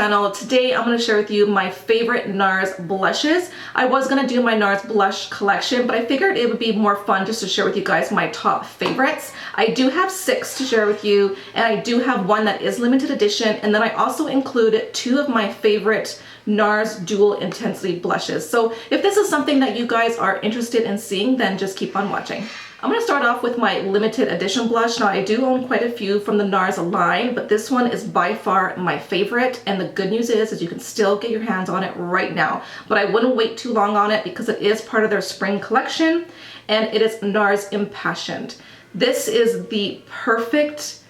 channel. Today I'm going to share with you my favorite Nars blushes. I was going to do my Nars blush collection, but I figured it would be more fun just to share with you guys my top favorites. I do have 6 to share with you, and I do have one that is limited edition, and then I also included 2 of my favorite Nars Dual Intensity blushes. So if this is something that you guys are interested in seeing, then just keep on watching. I'm going to start off with my limited edition blush. Now I do own quite a few from the Nars line, but this one is by far my favorite, and the good news is you can still get your hands on it right now. But I wouldn't wait too long on it because it is part of their spring collection, and it is Nars Impassioned. This is the perfect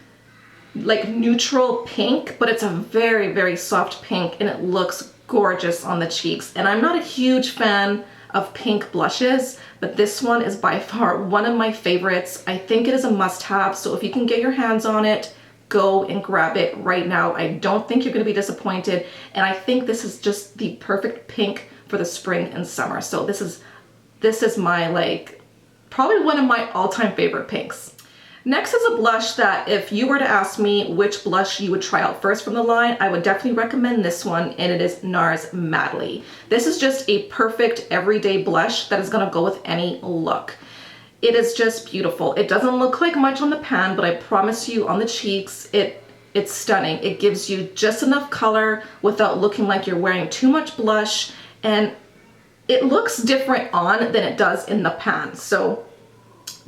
like neutral pink, but it's a very, very soft pink, and it looks gorgeous on the cheeks. And I'm not a huge fan of pink blushes, but this one is by far one of my favorites. I think it is a must-have, so if you can get your hands on it, go and grab it right now. I don't think you're going to be disappointed, and I think this is just the perfect pink for the spring and summer. So this is my, like, probably one of my all-time favorite pinks. Next is a blush that if you were to ask me which blush you would try out first from the line, I would definitely recommend this one, and it is Nars Madly. This is just a perfect everyday blush that is going to go with any look. It is just beautiful. It doesn't look like much on the pan, but I promise you on the cheeks, it's stunning. It gives you just enough color without looking like you're wearing too much blush, and it looks different on than it does in the pan. So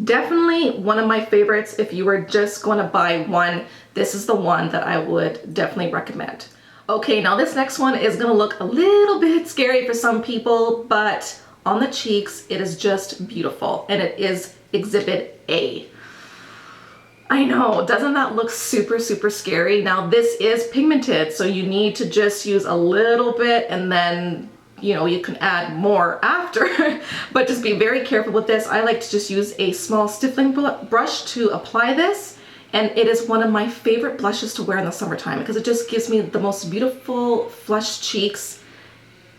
definitely one of my favorites. If you were just going to buy one, this is the one that I would definitely recommend. Okay, now this next one is going to look a little bit scary for some people, but on the cheeks, it is just beautiful, and it is Exhibit A. I know, doesn't that look super, super scary? Now this is pigmented, so you need to just use a little bit, and then you know, you can add more after, but just be very careful with this. I like to just use a small stippling brush to apply this, and it is one of my favorite blushes to wear in the summertime because it just gives me the most beautiful flushed cheeks.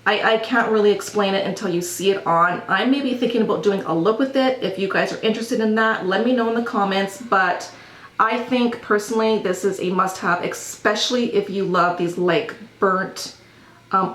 I can't really explain it until you see it on. I may be thinking about doing a look with it. If you guys are interested in that, let me know in the comments, but I think personally this is a must-have, especially if you love these like burnt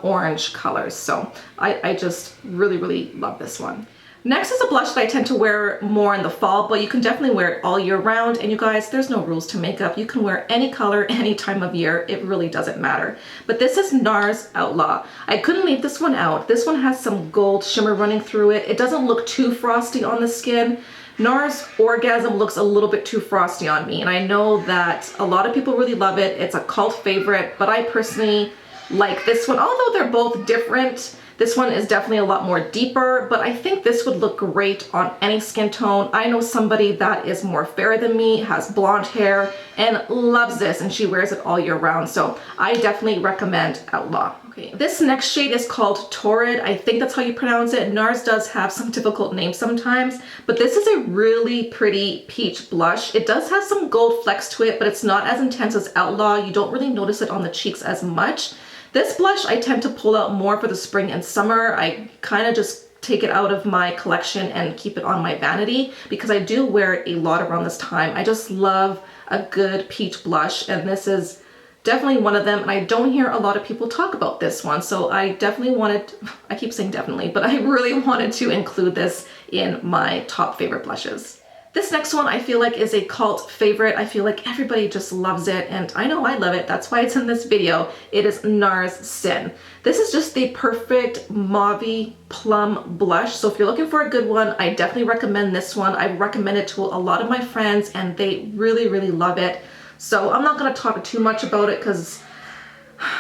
orange colors. So I just really, really love this one. Next is a blush that I tend to wear more in the fall, but you can definitely wear it all year round. And you guys, there's no rules to makeup. You can wear any color, any time of year. It really doesn't matter. But this is Nars Outlaw. I couldn't leave this one out. This one has some gold shimmer running through it. It doesn't look too frosty on the skin. Nars Orgasm looks a little bit too frosty on me, and I know that a lot of people really love it. It's a cult favorite, but I personally like this one. Although they're both different, this one is definitely a lot more deeper, but I think this would look great on any skin tone. I know somebody that is more fair than me, has blonde hair, and loves this, and she wears it all year round, so I definitely recommend Outlaw. Okay, this next shade is called Torrid. I think that's how you pronounce it. Nars does have some difficult names sometimes, but this is a really pretty peach blush. It does have some gold flecks to it, but it's not as intense as Outlaw. You don't really notice it on the cheeks as much. This blush I tend to pull out more for the spring and summer. I kind of just take it out of my collection and keep it on my vanity because I do wear it a lot around this time. I just love a good peach blush, and this is definitely one of them, and I don't hear a lot of people talk about this one, so I definitely wanted, I keep saying definitely, but I really wanted to include this in my top favorite blushes. This next one I feel like is a cult favorite. I feel like everybody just loves it, and I know I love it. That's why it's in this video. It is Nars Sin. This is just the perfect mauve plum blush. So if you're looking for a good one, I definitely recommend this one. I recommend it to a lot of my friends, and they really, really love it. So I'm not going to talk too much about it because,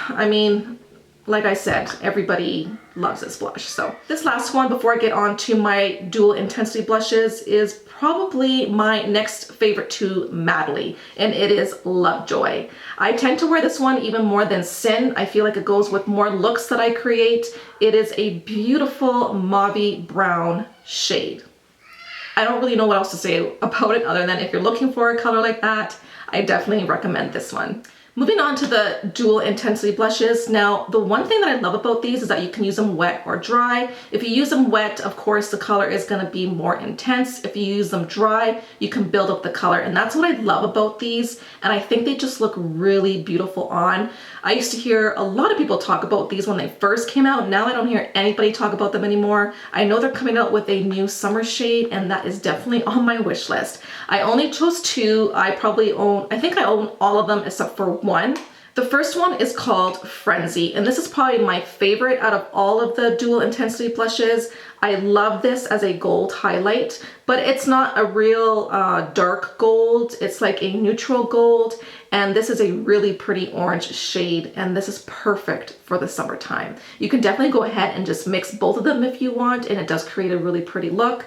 I mean, like I said, everybody loves this blush. So this last one before I get on to my dual intensity blushes is probably my next favorite to Madly, and it is Lovejoy. I tend to wear this one even more than Sin. I feel like it goes with more looks that I create. It is a beautiful mauve brown shade. I don't really know what else to say about it other than if you're looking for a color like that, I definitely recommend this one. Moving on to the Duel Intensity blushes. Now, the one thing that I love about these is that you can use them wet or dry. If you use them wet, of course, the color is going to be more intense. If you use them dry, you can build up the color. And that's what I love about these. And I think they just look really beautiful on. I used to hear a lot of people talk about these when they first came out. Now I don't hear anybody talk about them anymore. I know they're coming out with a new summer shade, and that is definitely on my wish list. I only chose 2. I think I own all of them except for one. The first one is called Frenzy, and this is probably my favorite out of all of the Dual Intensity blushes. I love this as a gold highlight, but it's not a real dark gold. It's like a neutral gold, and this is a really pretty orange shade, and this is perfect for the summertime. You can definitely go ahead and just mix both of them if you want, and it does create a really pretty look.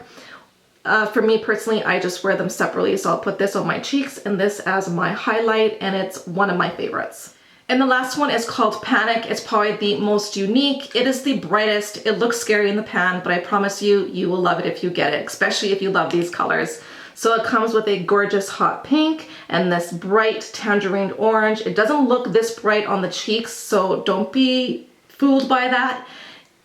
For me personally, I just wear them separately, so I'll put this on my cheeks and this as my highlight, and it's one of my favorites. And the last one is called Panic. It's probably the most unique. It is the brightest. It looks scary in the pan, but I promise you, you will love it if you get it, especially if you love these colors. So it comes with a gorgeous hot pink and this bright tangerine orange. It doesn't look this bright on the cheeks, so don't be fooled by that.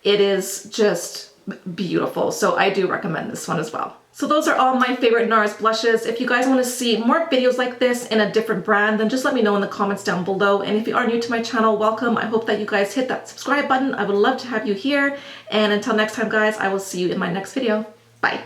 It is just beautiful. So I do recommend this one as well. So those are all my favorite Nars blushes. If you guys want to see more videos like this in a different brand, then just let me know in the comments down below. And if you are new to my channel, welcome. I hope that you guys hit that subscribe button. I would love to have you here. And until next time, guys, I will see you in my next video. Bye.